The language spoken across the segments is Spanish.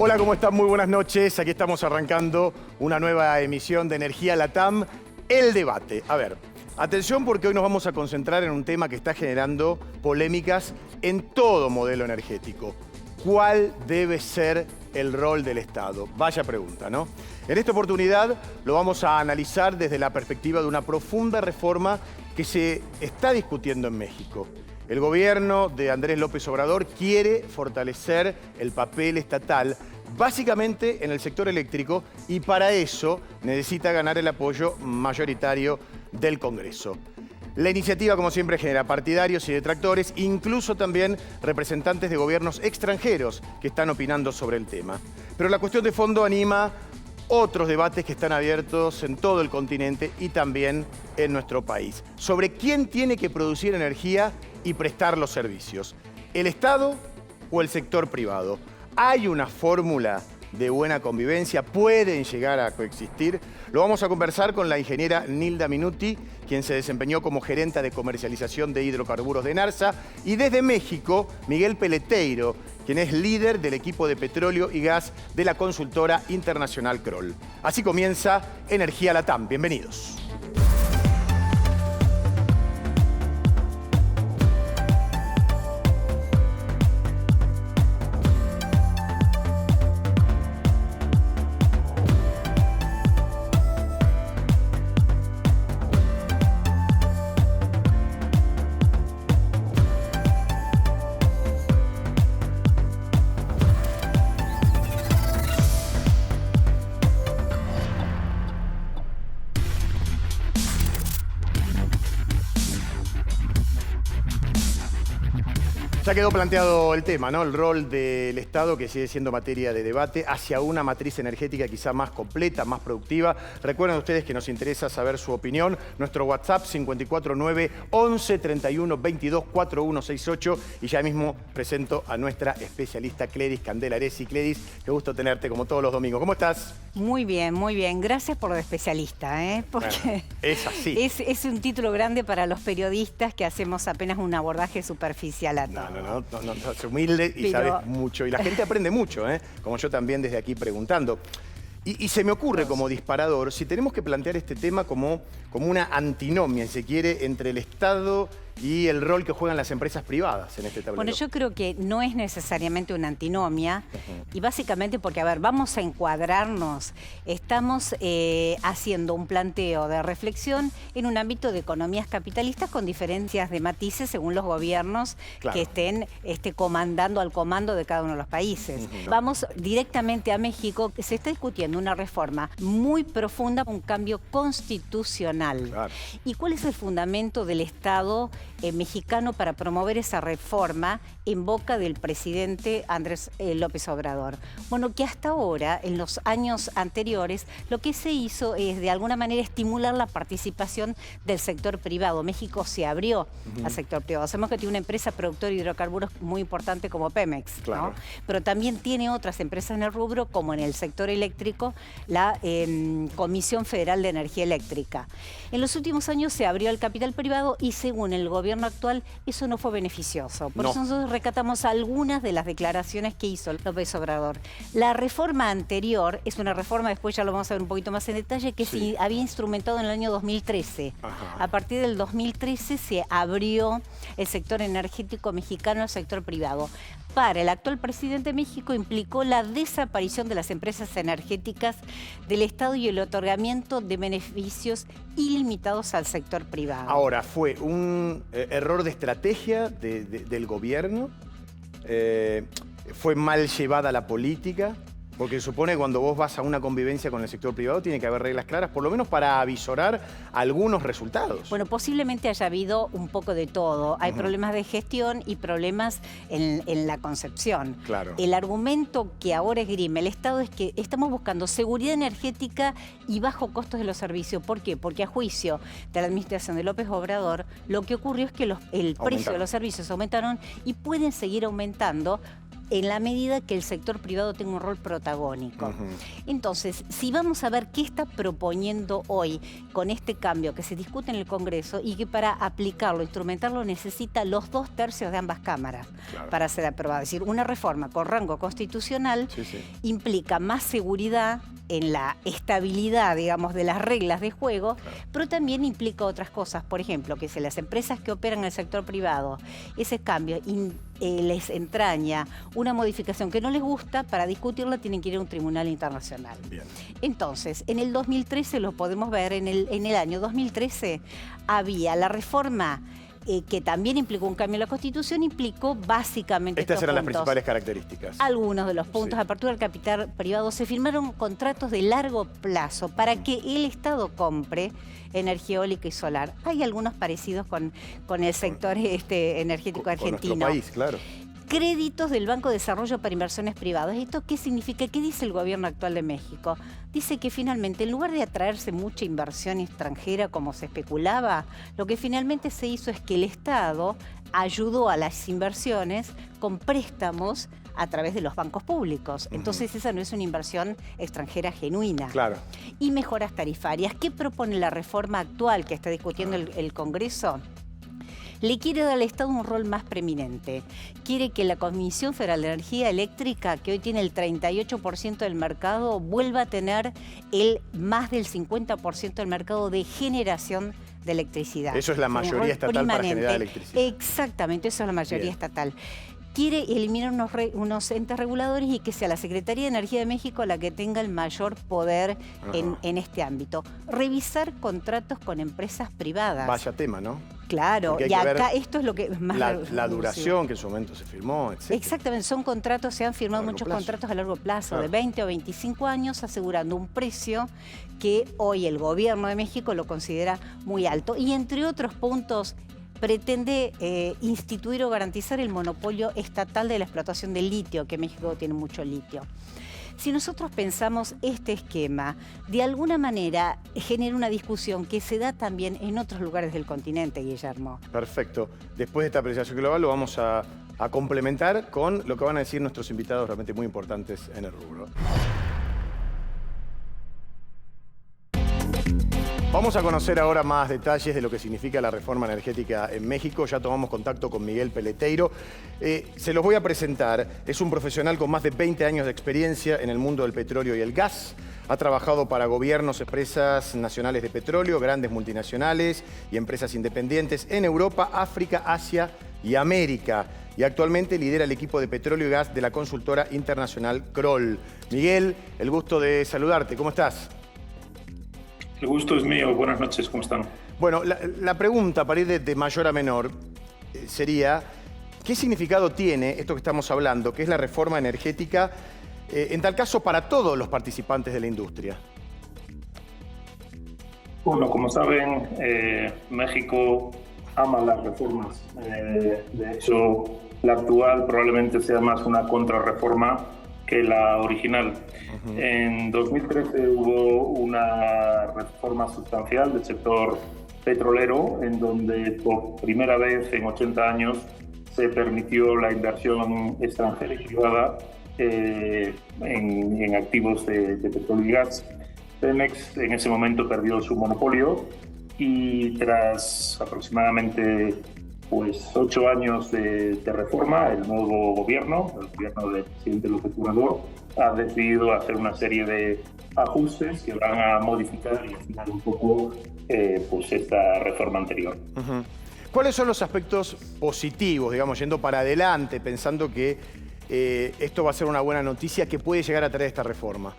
Hola, ¿cómo están? Muy buenas noches. Aquí estamos arrancando una nueva emisión de Energía Latam, El Debate. A ver, atención porque hoy nos vamos a concentrar en un tema que está generando polémicas en todo modelo energético. ¿Cuál debe ser el rol del Estado? Vaya pregunta, ¿no? En esta oportunidad lo vamos a analizar desde la perspectiva de una profunda reforma que se está discutiendo en México. El gobierno de Andrés López Obrador quiere fortalecer el papel estatal, básicamente en el sector eléctrico, y para eso necesita ganar el apoyo mayoritario del Congreso. La iniciativa, como siempre, genera partidarios y detractores, incluso también representantes de gobiernos extranjeros que están opinando sobre el tema. Pero la cuestión de fondo anima otros debates que están abiertos en todo el continente y también en nuestro país, sobre quién tiene que producir energía y prestar los servicios, ¿el Estado o el sector privado? ¿Hay una fórmula de buena convivencia? ¿Pueden llegar a coexistir? Lo vamos a conversar con la ingeniera Nilda Minuti, quien se desempeñó como gerenta de comercialización de hidrocarburos de ENARSA, y desde México, Miguel Peleteiro, quien es líder del equipo de petróleo y gas de la consultora internacional Kroll. Así comienza Energía Latam. Bienvenidos. Ya quedó planteado el tema, ¿no? El rol del Estado, que sigue siendo materia de debate, hacia una matriz energética quizá más completa, más productiva. Recuerden ustedes que nos interesa saber su opinión. Nuestro WhatsApp 549 11 31 22 4168. Y ya mismo presento a nuestra especialista Cledis Candelaresi. Cledis, qué gusto tenerte como todos los domingos. ¿Cómo estás? Muy bien, muy bien. Gracias por lo de especialista, ¿eh? Porque bueno, es así. Es un título grande para los periodistas que hacemos apenas un abordaje superficial a todo. No, es humilde y sabes mucho. Y la gente aprende mucho, ¿eh? Como yo también desde aquí preguntando. Y se me ocurre como disparador, si tenemos que plantear este tema como una antinomia, si se quiere, entre el Estado y el rol que juegan las empresas privadas en este tablero. Bueno, yo creo que no es necesariamente una antinomia, y básicamente porque, a ver, vamos a encuadrarnos. Estamos haciendo un planteo de reflexión en un ámbito de economías capitalistas con diferencias de matices según los gobiernos que estén comandando al comando de cada uno de los países. Vamos directamente a México, que se está discutiendo una reforma muy profunda, un cambio constitucional. Claro. ¿Y cuál es el fundamento del Estado mexicano para promover esa reforma en boca del presidente Andrés López Obrador? Bueno, que hasta ahora, en los años anteriores, lo que se hizo es de alguna manera estimular la participación del sector privado. México se abrió al sector privado. Sabemos que tiene una empresa productora de hidrocarburos muy importante como Pemex, claro, ¿no? Pero también tiene otras empresas en el rubro, como en el sector eléctrico, la Comisión Federal de Energía Eléctrica. En los últimos años se abrió al capital privado y, según el gobierno actual, eso no fue beneficioso. Por eso nosotros rescatamos algunas de las declaraciones que hizo López Obrador. La reforma anterior es una reforma, después ya lo vamos a ver un poquito más en detalle, que se había instrumentado en el año 2013. A partir del 2013 se abrió el sector energético mexicano al sector privado. Para el actual presidente de México implicó la desaparición de las empresas energéticas del Estado y el otorgamiento de beneficios ilimitados al sector privado. Ahora, ¿fue un error de estrategia del gobierno? ¿Fue mal llevada la política? Porque supone que cuando vos vas a una convivencia con el sector privado tiene que haber reglas claras, por lo menos para avisorar algunos resultados. Bueno, posiblemente haya habido un poco de todo. Hay problemas de gestión y problemas en la concepción. Claro. El argumento que ahora esgrime el Estado es que estamos buscando seguridad energética y bajo costos de los servicios. ¿Por qué? Porque a juicio de la administración de López Obrador, lo que ocurrió es que el precio de los servicios aumentaron y pueden seguir aumentando en la medida que el sector privado tenga un rol protagónico. Entonces, si vamos a ver qué está proponiendo hoy con este cambio que se discute en el Congreso y que para aplicarlo, instrumentarlo, necesita los 2/3 de ambas cámaras para ser aprobado. Es decir, una reforma con rango constitucional implica más seguridad en la estabilidad, digamos, de las reglas de juego, pero también implica otras cosas. Por ejemplo, que si las empresas que operan en el sector privado, ese cambio les entraña una modificación que no les gusta, para discutirla tienen que ir a un tribunal internacional. Bien. Entonces, en el 2013 lo podemos ver, en el año 2013 había la reforma que también implicó un cambio en la Constitución, implicó básicamente Estas eran las principales características. Algunos de los puntos. A apertura del capital privado, se firmaron contratos de largo plazo para que el Estado compre energía eólica y solar. Hay algunos parecidos con el sector energético argentino. Con nuestro país, claro. Créditos del Banco de Desarrollo para inversiones privadas. ¿Esto qué significa? ¿Qué dice el gobierno actual de México? Dice que finalmente, en lugar de atraerse mucha inversión extranjera como se especulaba, lo que finalmente se hizo es que el Estado ayudó a las inversiones con préstamos a través de los bancos públicos. Entonces esa no es una inversión extranjera genuina. Claro. Y mejoras tarifarias. ¿Qué propone la reforma actual que está discutiendo el Congreso? Le quiere dar al Estado un rol más preeminente. Quiere que la Comisión Federal de Energía Eléctrica, que hoy tiene el 38% del mercado, vuelva a tener más del 50% del mercado de generación de electricidad. Eso es la mayoría estatal para generar electricidad. Exactamente, eso es la mayoría estatal. Quiere eliminar unos entes reguladores y que sea la Secretaría de Energía de México la que tenga el mayor poder en este ámbito. Revisar contratos con empresas privadas. Vaya tema, ¿no? Claro, y acá esto es lo que más... La duración que en su momento se firmó, etc. Exactamente, son contratos, se han firmado muchos contratos a largo plazo, de 20 o 25 años, asegurando un precio que hoy el gobierno de México lo considera muy alto. Y entre otros puntos, pretende instituir o garantizar el monopolio estatal de la explotación del litio, que México tiene mucho litio. Si nosotros pensamos este esquema, de alguna manera genera una discusión que se da también en otros lugares del continente, Guillermo. Perfecto. Después de esta apreciación global lo vamos a complementar con lo que van a decir nuestros invitados realmente muy importantes en el rubro. Vamos a conocer ahora más detalles de lo que significa la reforma energética en México. Ya tomamos contacto con Miguel Peleteiro. Se los voy a presentar. Es un profesional con más de 20 años de experiencia en el mundo del petróleo y el gas. Ha trabajado para gobiernos, empresas nacionales de petróleo, grandes multinacionales y empresas independientes en Europa, África, Asia y América. Y actualmente lidera el equipo de petróleo y gas de la consultora internacional Kroll. Miguel, el gusto de saludarte. ¿Cómo estás? El gusto es mío. Buenas noches, ¿cómo están? Bueno, la pregunta para ir de mayor a menor sería, ¿qué significado tiene esto que estamos hablando, que es la reforma energética, en tal caso para todos los participantes de la industria? Bueno, como saben, México ama las reformas. De hecho, la actual probablemente sea más una contrarreforma que la original. En 2013 hubo una reforma sustancial del sector petrolero, en donde por primera vez en 80 años se permitió la inversión extranjera y privada en activos de petróleo y gas. Pemex en ese momento perdió su monopolio y tras aproximadamente 8 años de reforma, el nuevo gobierno, el gobierno del presidente López Obrador, ha decidido hacer una serie de ajustes que van a modificar y afinar un poco esta reforma anterior. ¿Cuáles son los aspectos positivos, digamos, yendo para adelante, pensando que esto va a ser una buena noticia que puede llegar a traer esta reforma?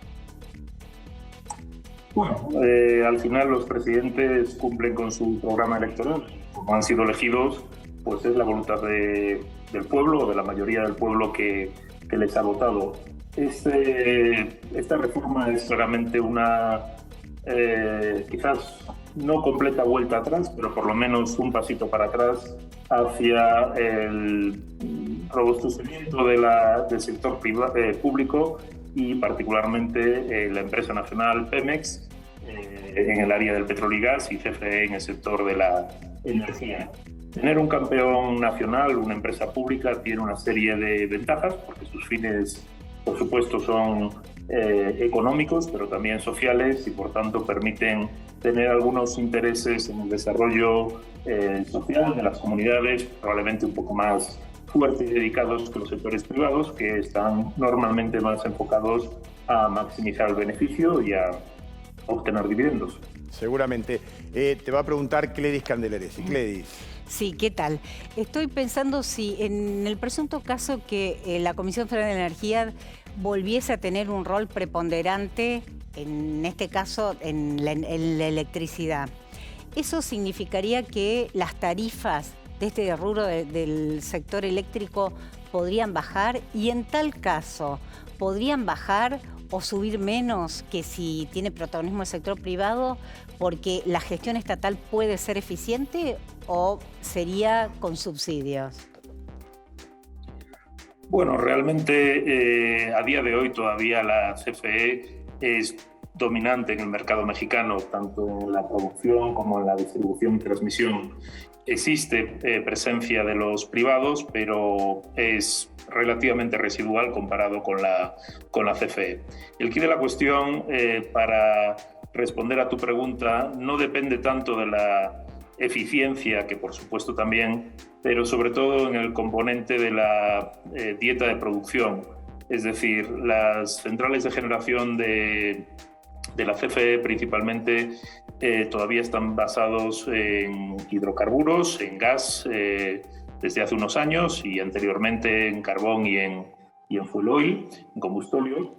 Bueno, al final los presidentes cumplen con su programa electoral. Como han sido elegidos, pues es la voluntad del pueblo, o de la mayoría del pueblo que les ha votado. Esta reforma es claramente una, quizás no completa vuelta atrás, pero por lo menos un pasito para atrás hacia el robustecimiento del sector público y particularmente la empresa nacional Pemex en el área del petróleo y gas y CFE en el sector de la energía. Tener un campeón nacional, una empresa pública, tiene una serie de ventajas, porque sus fines, por supuesto, son económicos, pero también sociales, y por tanto permiten tener algunos intereses en el desarrollo social de las comunidades, probablemente un poco más fuertes y dedicados que los sectores privados, que están normalmente más enfocados a maximizar el beneficio y a obtener dividendos. Seguramente. Te va a preguntar Cledis Candelaresi. Cledis. Sí, ¿qué tal? Estoy pensando si en el presunto caso que la Comisión Federal de Energía volviese a tener un rol preponderante, en este caso en la electricidad, ¿eso significaría que las tarifas de este rubro del sector eléctrico podrían bajar? Y en tal caso, ¿podrían bajar o subir menos que si tiene protagonismo el sector privado, porque la gestión estatal puede ser eficiente, o sería con subsidios? Bueno, realmente a día de hoy todavía la CFE es dominante en el mercado mexicano, tanto en la producción como en la distribución y transmisión. Existe presencia de los privados, pero es relativamente residual comparado con la CFE. El quid de la cuestión, para responder a tu pregunta, no depende tanto de la eficiencia, que por supuesto también, pero sobre todo en el componente de la dieta de producción. Es decir, las centrales de generación de la CFE principalmente todavía están basados en hidrocarburos, en gas, desde hace unos años, y anteriormente en carbón y en fuel oil, en combustóleo.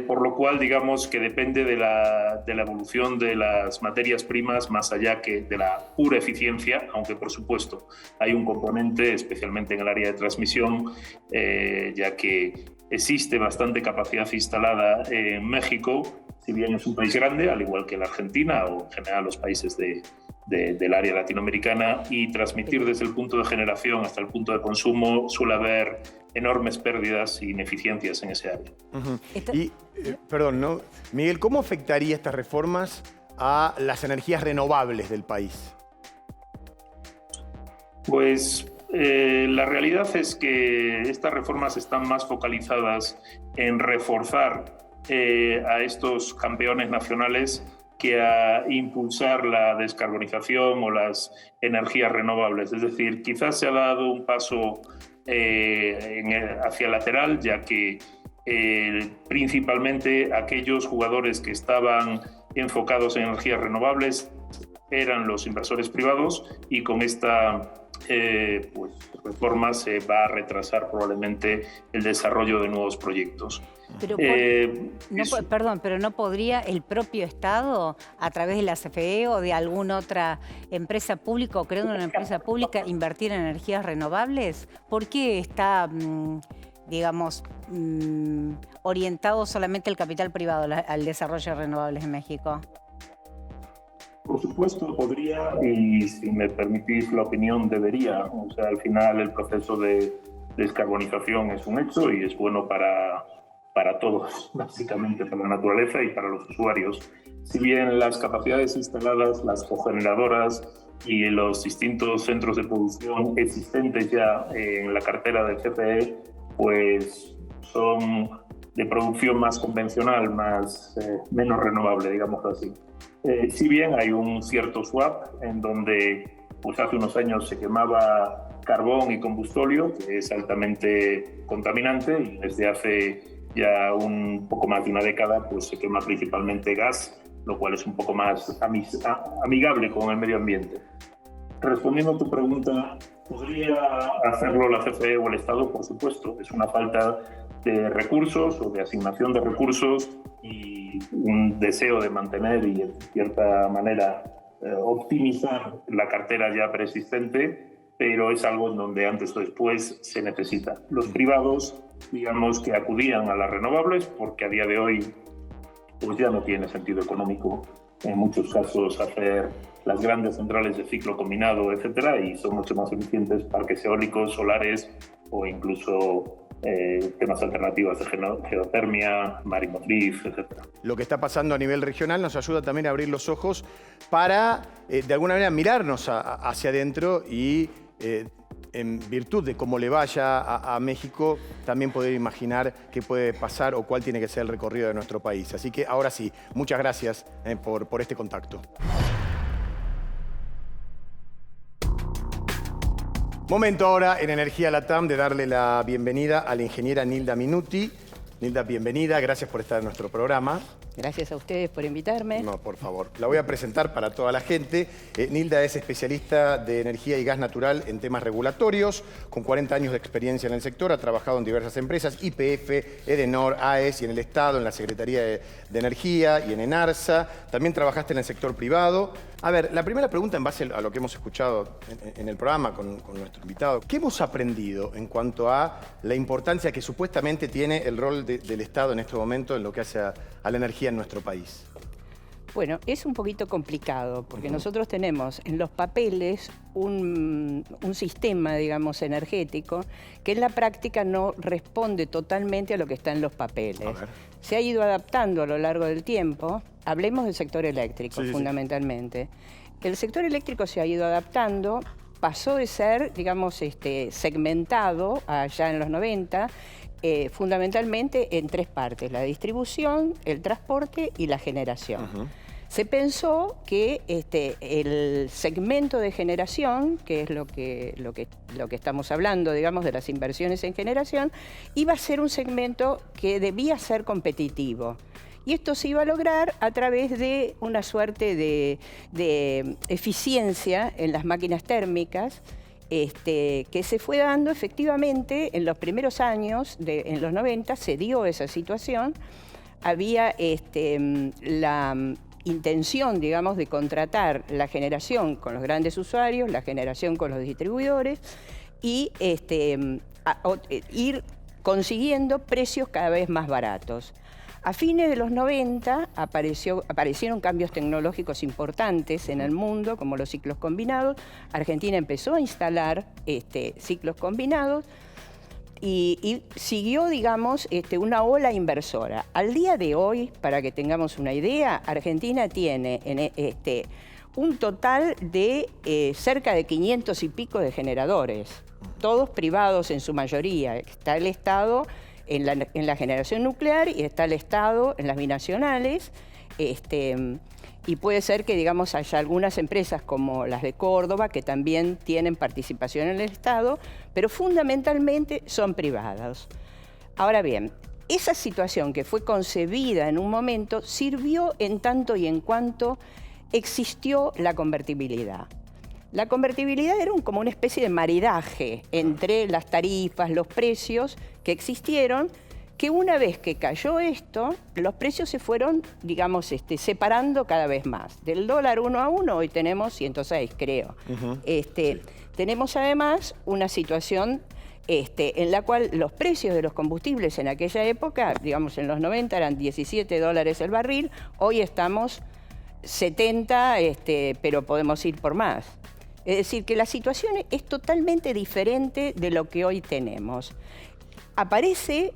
Por lo cual, digamos que depende de la evolución de las materias primas, más allá que de la pura eficiencia, aunque por supuesto hay un componente, especialmente en el área de transmisión, ya que existe bastante capacidad instalada en México, si bien es un país grande, al igual que la Argentina o en general los países del área latinoamericana, y transmitir desde el punto de generación hasta el punto de consumo suele haber enormes pérdidas e ineficiencias en ese área. Y, perdón, ¿no? Miguel, ¿cómo afectaría estas reformas a las energías renovables del país? Pues la realidad es que estas reformas están más focalizadas en reforzar a estos campeones nacionales que a impulsar la descarbonización o las energías renovables. Es decir, quizás se ha dado un paso hacia lateral, ya que principalmente aquellos jugadores que estaban enfocados en energías renovables eran los inversores privados, y con esta reforma se va a retrasar probablemente el desarrollo de nuevos proyectos. Pero perdón, pero ¿no podría el propio Estado, a través de la CFE o de alguna otra empresa pública, o creando una empresa pública, invertir en energías renovables? ¿Por qué está, digamos, orientado solamente el capital privado al desarrollo de renovables en México? Por supuesto, podría, y si me permitís la opinión, debería. O sea, al final el proceso de descarbonización es un hecho y es bueno para todos, básicamente para la naturaleza y para los usuarios. Si bien las capacidades instaladas, las cogeneradoras y los distintos centros de producción existentes ya en la cartera del CFE, pues son de producción más convencional, menos renovable, digamos así. Si bien hay un cierto swap en donde pues hace unos años se quemaba carbón y combustóleo, que es altamente contaminante, y desde hace ya un poco más de una década pues se quema principalmente gas, lo cual es un poco más amigable con el medio ambiente. Respondiendo a tu pregunta, ¿podría hacerlo la CFE o el Estado? Por supuesto, es una falta de recursos o de asignación de recursos y un deseo de mantener y, en cierta manera, optimizar la cartera ya preexistente, pero es algo en donde antes o después se necesita. Los privados, digamos, que acudían a las renovables porque a día de hoy pues ya no tiene sentido económico en muchos casos hacer las grandes centrales de ciclo combinado, etcétera, y son mucho más eficientes parques eólicos, solares o incluso temas alternativos de geotermia, marimotriz, etc. Lo que está pasando a nivel regional nos ayuda también a abrir los ojos para, de alguna manera, mirarnos hacia adentro y, en virtud de cómo le vaya a México, también poder imaginar qué puede pasar o cuál tiene que ser el recorrido de nuestro país. Así que ahora sí, muchas gracias por este contacto. Momento ahora en Energía Latam de darle la bienvenida a la ingeniera Nilda Minuti. Nilda, bienvenida, gracias por estar en nuestro programa. Gracias a ustedes por invitarme. No, por favor. La voy a presentar para toda la gente. Nilda es especialista de energía y gas natural en temas regulatorios, con 40 años de experiencia en el sector, ha trabajado en diversas empresas, YPF, Edenor, AES y en el Estado, en la Secretaría de Energía y en ENARSA. También trabajaste en el sector privado. A ver, la primera pregunta en base a lo que hemos escuchado en el programa con nuestro invitado. ¿Qué hemos aprendido en cuanto a la importancia que supuestamente tiene el rol del Estado en este momento en lo que hace a la energía en nuestro país? Bueno, es un poquito complicado porque nosotros tenemos en los papeles un sistema, digamos, energético que en la práctica no responde totalmente a lo que está en los papeles. Se ha ido adaptando a lo largo del tiempo. Hablemos del sector eléctrico, fundamentalmente. El sector eléctrico se ha ido adaptando, pasó de ser, digamos, segmentado allá en los 90, fundamentalmente en tres partes: la distribución, el transporte y la generación. Se pensó que el segmento de generación, que es lo que estamos hablando, digamos, de las inversiones en generación, iba a ser un segmento que debía ser competitivo. Y esto se iba a lograr a través de una suerte de eficiencia en las máquinas térmicas, que se fue dando efectivamente en los primeros años, en los 90, se dio esa situación. Había la intención, digamos, de contratar la generación con los grandes usuarios, la generación con los distribuidores y ir consiguiendo precios cada vez más baratos. A fines de los 90 aparecieron cambios tecnológicos importantes en el mundo, como los ciclos combinados. Argentina empezó a instalar ciclos combinados y siguió, digamos, una ola inversora. Al día de hoy, para que tengamos una idea, Argentina tiene un total de cerca de 500 y pico de generadores, todos privados en su mayoría. Está el Estado en la generación nuclear y está el Estado en las binacionales, y puede ser que, digamos, haya algunas empresas como las de Córdoba que también tienen participación en el Estado, pero fundamentalmente son privadas. Ahora bien, esa situación que fue concebida en un momento sirvió en tanto y en cuanto existió la convertibilidad. La convertibilidad era como una especie de maridaje entre las tarifas, los precios que existieron, que una vez que cayó esto, los precios se fueron, digamos, separando cada vez más. Del dólar 1 a 1, hoy tenemos 106, creo. Tenemos además una situación en la cual los precios de los combustibles en aquella época, digamos, en los 90 eran $17 el barril, hoy estamos 70, pero podemos ir por más. Es decir, que la situación es totalmente diferente de lo que hoy tenemos. Aparece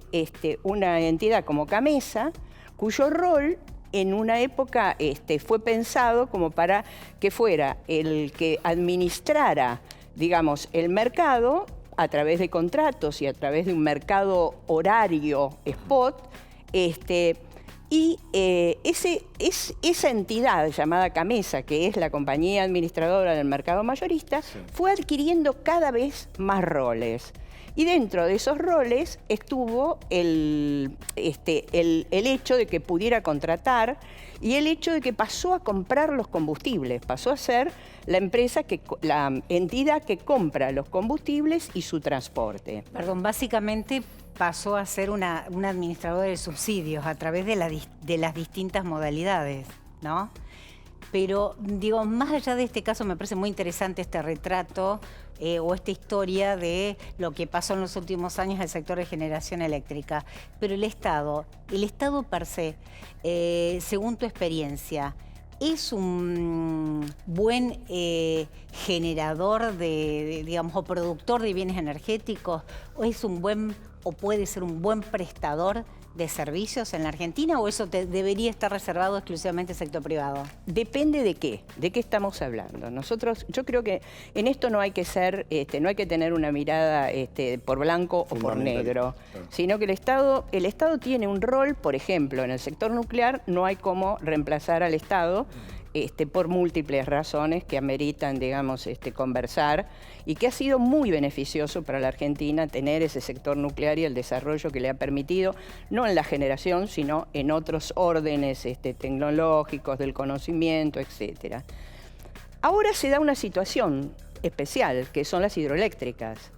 una entidad como CAMESA, cuyo rol en una época fue pensado como para que fuera el que administrara, digamos, el mercado a través de contratos y a través de un mercado horario spot, y esa entidad llamada CAMESA, que es la compañía administradora del mercado mayorista, fue adquiriendo cada vez más roles. Y dentro de esos roles estuvo el hecho de que pudiera contratar y el hecho de que pasó a comprar los combustibles, pasó a ser la entidad que compra los combustibles y su transporte. Perdón, básicamente pasó a ser un administrador de subsidios a través de las distintas modalidades, ¿no? Pero, digo, más allá de este caso, me parece muy interesante este retrato o esta historia de lo que pasó en los últimos años en el sector de generación eléctrica. Pero el Estado per se, según tu experiencia, ¿es un buen generador digamos, o productor de bienes energéticos, o es un buen, o puede ser un buen prestador de servicios en la Argentina, o eso debería estar reservado exclusivamente al sector privado? Depende de qué estamos hablando. Yo creo que en esto no hay que ser, no hay que tener una mirada por blanco o por negro, claro. Sino que el Estado tiene un rol, por ejemplo, en el sector nuclear no hay cómo reemplazar al Estado por múltiples razones que ameritan, digamos, conversar, y que ha sido muy beneficioso para la Argentina tener ese sector nuclear y el desarrollo que le ha permitido, no en la generación, sino en otros órdenes tecnológicos, del conocimiento, etc. Ahora se da una situación especial, que son las hidroeléctricas.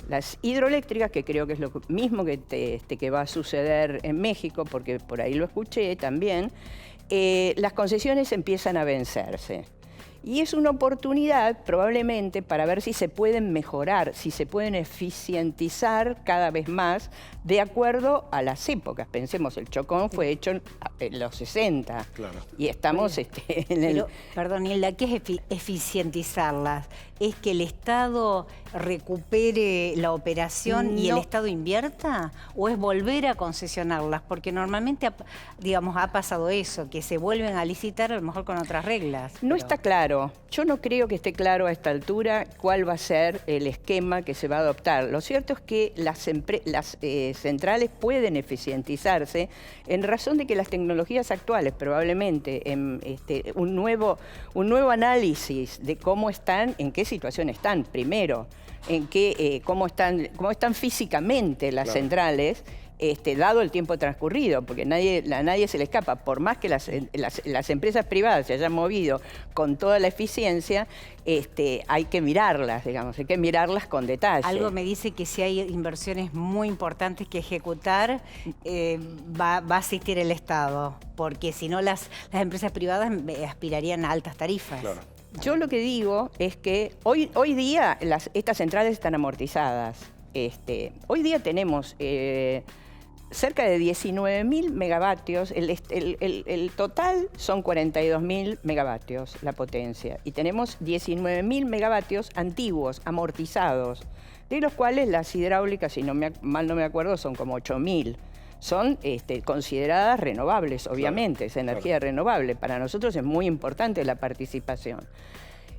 Las hidroeléctricas, que creo que es lo mismo que va a suceder en México, porque por ahí lo escuché también, las concesiones empiezan a vencerse. Y es una oportunidad probablemente para ver si se pueden mejorar, si se pueden eficientizar cada vez más de acuerdo a las épocas. Pensemos, el Chocón fue hecho en los 60 Claro. y estamos en el... Pero, perdón, Hilda, ¿qué es eficientizarlas? ¿Es que el Estado recupere la operación y el Estado invierta? ¿O es volver a concesionarlas? Porque normalmente, digamos, ha pasado eso, que se vuelven a licitar a lo mejor con otras reglas. No está claro. Yo no creo que esté claro a esta altura cuál va a ser el esquema que se va a adoptar. Lo cierto es que las centrales pueden eficientizarse en razón de que las tecnologías actuales, probablemente un nuevo análisis de cómo están, en qué situación están, primero, cómo están físicamente las centrales, dado el tiempo transcurrido, porque a nadie se le escapa, por más que las empresas privadas se hayan movido con toda la eficiencia, hay que mirarlas, digamos, hay que mirarlas con detalle. Algo me dice que si hay inversiones muy importantes que ejecutar, va a asistir el Estado, porque si no las empresas privadas aspirarían a altas tarifas. Claro. Yo lo que digo es que hoy día estas centrales están amortizadas. Hoy día tenemos cerca de 19.000 megavatios, el total son 42.000 megavatios la potencia, y tenemos 19.000 megavatios antiguos, amortizados, de los cuales las hidráulicas, si mal no me acuerdo, son como 8.000. Son consideradas renovables, obviamente, es energía renovable. Para nosotros es muy importante la participación.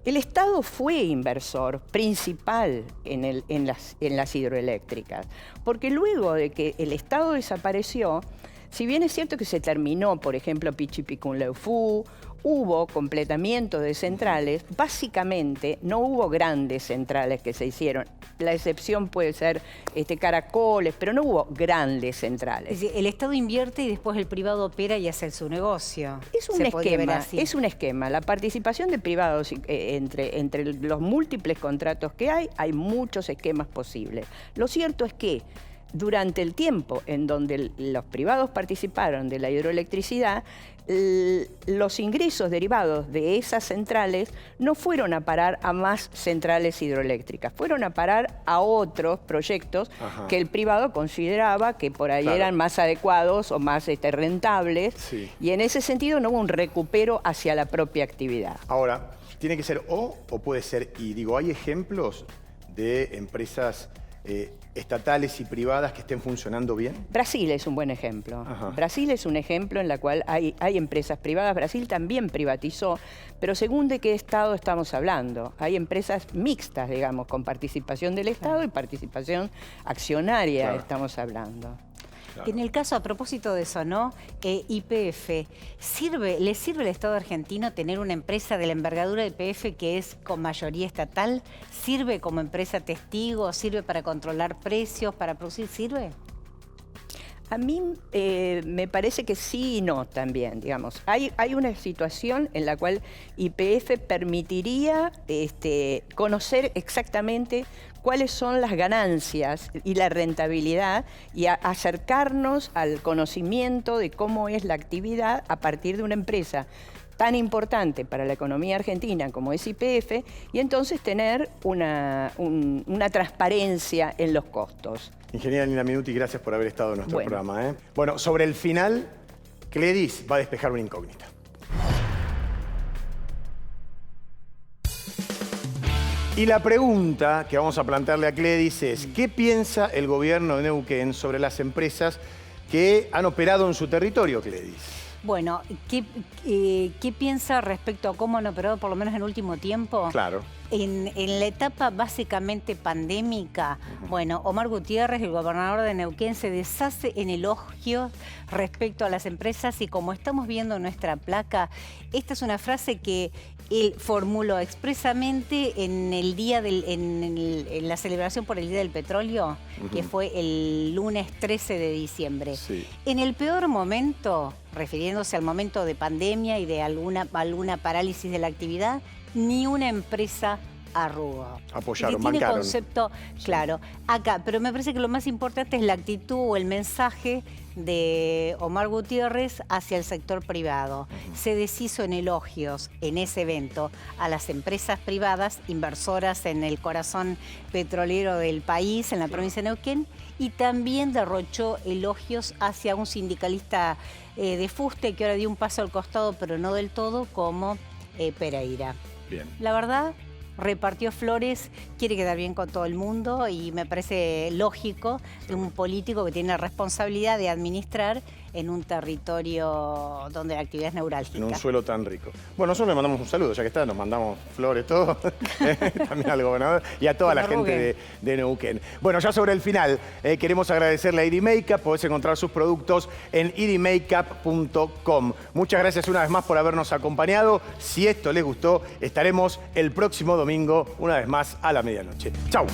El Estado fue inversor principal en las hidroeléctricas, porque luego de que el Estado desapareció, si bien es cierto que se terminó, por ejemplo, Pichipicunleufú, hubo completamiento de centrales, básicamente no hubo grandes centrales que se hicieron. La excepción puede ser Caracoles, pero no hubo grandes centrales. Es decir, el Estado invierte y después el privado opera y hace su negocio. Es un esquema. La participación de privados entre los múltiples contratos que hay muchos esquemas posibles. Lo cierto es que durante el tiempo en donde los privados participaron de la hidroelectricidad, los ingresos derivados de esas centrales no fueron a parar a más centrales hidroeléctricas, fueron a parar a otros proyectos que el privado consideraba que por ahí eran más adecuados o más rentables, y en ese sentido no hubo un recupero hacia la propia actividad. Ahora, ¿tiene que ser o puede ser y? Digo, ¿hay ejemplos de empresas estatales y privadas que estén funcionando bien? Brasil es un buen ejemplo. Brasil es un ejemplo en la cual hay empresas privadas. Brasil también privatizó, pero según de qué Estado estamos hablando. Hay empresas mixtas, digamos, con participación del Estado y participación accionaria, estamos hablando. Claro. En el caso, a propósito de eso, ¿no? YPF, ¿le sirve al Estado argentino tener una empresa de la envergadura de YPF que es con mayoría estatal? ¿Sirve como empresa testigo? ¿Sirve para controlar precios, para producir? ¿Sirve? A mí me parece que sí y no también, digamos. Hay una situación en la cual YPF permitiría conocer exactamente cuáles son las ganancias y la rentabilidad y acercarnos al conocimiento de cómo es la actividad a partir de una empresa tan importante para la economía argentina como es YPF, y entonces tener una transparencia en los costos. Ingeniera Nina Minuti, gracias por haber estado en nuestro programa. Bueno, sobre el final, Cledis va a despejar una incógnita. Y la pregunta que vamos a plantearle a Cledis es, ¿qué piensa el gobierno de Neuquén sobre las empresas que han operado en su territorio, Cledis? Bueno, ¿qué piensa respecto a cómo han operado, por lo menos en último tiempo? Claro. En la etapa básicamente pandémica, bueno, Omar Gutiérrez, el gobernador de Neuquén, se deshace en elogios respecto a las empresas y como estamos viendo en nuestra placa, esta es una frase que él formuló expresamente en el día en la celebración por el Día del Petróleo, que fue el lunes 13 de diciembre. Sí. En el peor momento, refiriéndose al momento de pandemia y de alguna parálisis de la actividad, ni una empresa arrugó. Apoyaron, tiene bancaron. Concepto, claro, acá, pero me parece que lo más importante es la actitud o el mensaje de Omar Gutiérrez hacia el sector privado. Se deshizo en elogios en ese evento a las empresas privadas, inversoras en el corazón petrolero del país, en la provincia de Neuquén, y también derrochó elogios hacia un sindicalista de fuste que ahora dio un paso al costado, pero no del todo, como Pereira. Bien. La verdad, repartió flores, quiere quedar bien con todo el mundo y me parece lógico de un político que tiene la responsabilidad de administrar en un territorio donde la actividad es neurálgica. En un suelo tan rico. Bueno, nosotros le mandamos un saludo, ya que está, nos mandamos flores, todo. También al gobernador y a toda la gente de Neuquén. Bueno, ya sobre el final, queremos agradecerle a ID Makeup. Podés encontrar sus productos en idmakeup.com. Muchas gracias una vez más por habernos acompañado. Si esto les gustó, estaremos el próximo domingo, una vez más, a la medianoche. ¡Chau!